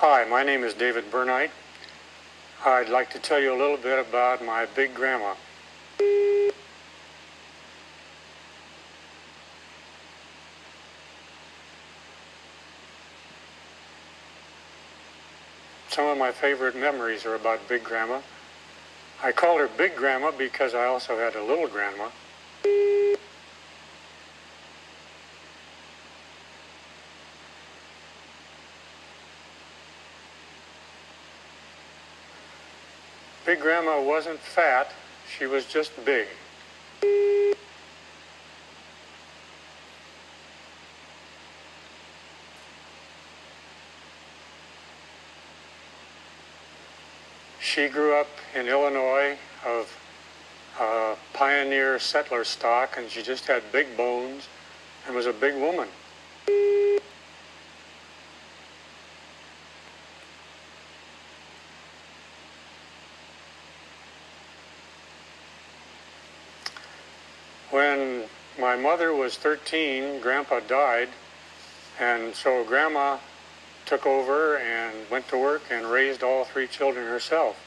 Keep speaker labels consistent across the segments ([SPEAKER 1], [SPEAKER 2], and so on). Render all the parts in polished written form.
[SPEAKER 1] Hi, my name is David Burnite. I'd like to tell you a little bit about my big grandma. Some of my favorite memories are about Big Grandma. I called her Big Grandma because I also had a little grandma. Big Grandma wasn't fat, she was just big. She grew up in Illinois of pioneer settler stock, and she just had big bones and was a big woman. When my mother was 13, Grandpa died, and so Grandma took over and went to work and raised all 3 children herself.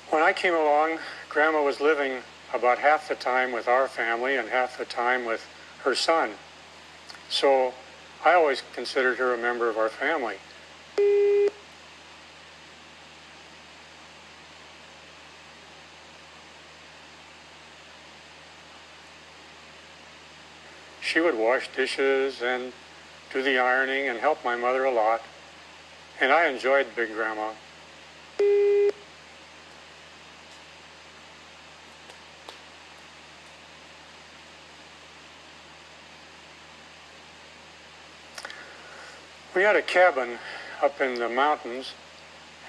[SPEAKER 1] When I came along, Grandma was living about half the time with our family and half the time with her son. So I always considered her a member of our family. She would wash dishes and do the ironing and help my mother a lot. And I enjoyed Big Grandma. We had a cabin up in the mountains,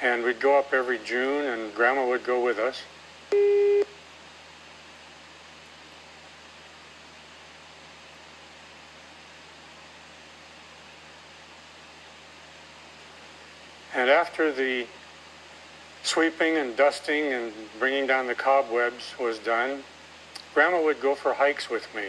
[SPEAKER 1] and we'd go up every June, and Grandma would go with us. And after the sweeping and dusting and bringing down the cobwebs was done, Grandma would go for hikes with me.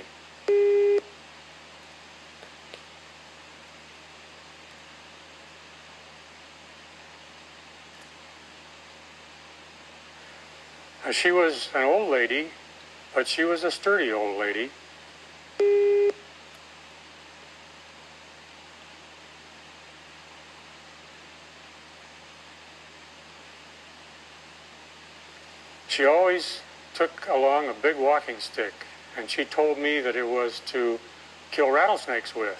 [SPEAKER 1] She was an old lady, but she was a sturdy old lady. She always took along a big walking stick, and she told me that it was to kill rattlesnakes with.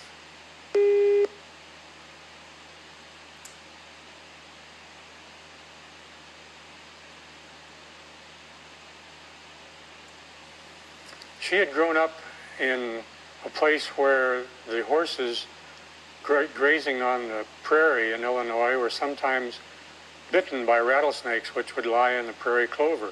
[SPEAKER 1] She had grown up in a place where the horses grazing on the prairie in Illinois were sometimes bitten by rattlesnakes, which would lie in the prairie clover.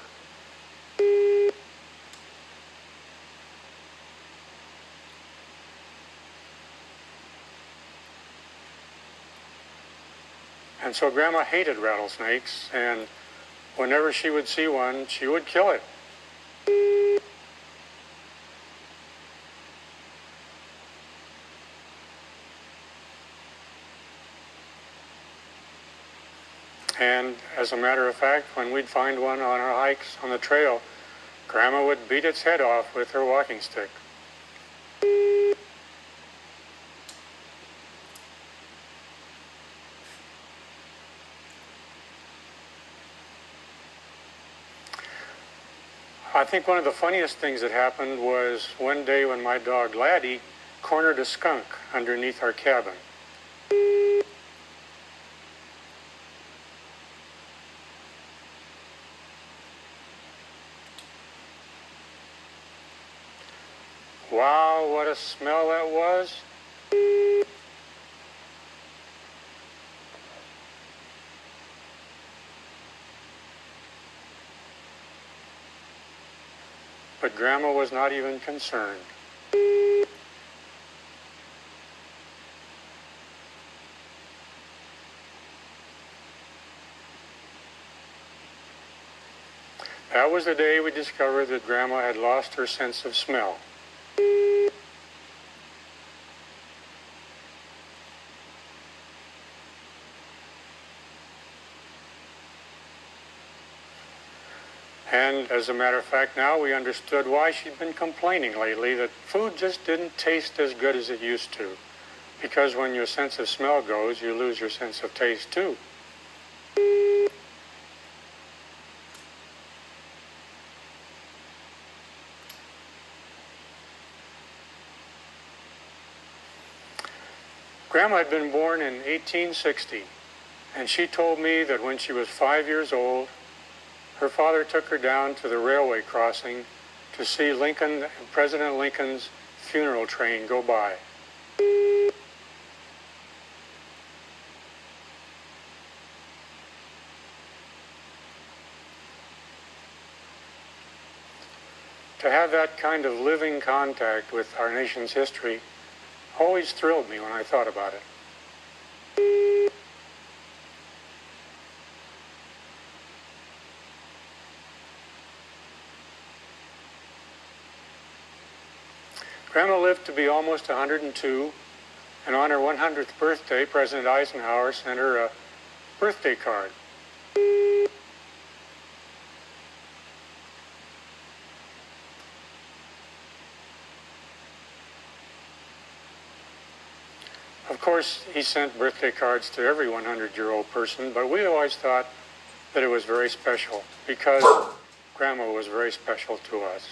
[SPEAKER 1] And so Grandma hated rattlesnakes, and whenever she would see one, she would kill it. And as a matter of fact, when we'd find one on our hikes on the trail, Grandma would beat its head off with her walking stick. I think one of the funniest things that happened was one day when my dog Laddie cornered a skunk underneath our cabin. Wow, what a smell that was. But Grandma was not even concerned. That was the day we discovered that Grandma had lost her sense of smell. And as a matter of fact, now we understood why she'd been complaining lately that food just didn't taste as good as it used to. Because when your sense of smell goes, you lose your sense of taste too. Grandma had been born in 1860, and she told me that when she was 5 years old, her father took her down to the railway crossing to see President Lincoln's funeral train go by. To have that kind of living contact with our nation's history always thrilled me when I thought about it. Grandma lived to be almost 102, and on her 100th birthday, President Eisenhower sent her a birthday card. Of course, he sent birthday cards to every 100-year-old person, but we always thought that it was very special because Grandma was very special to us.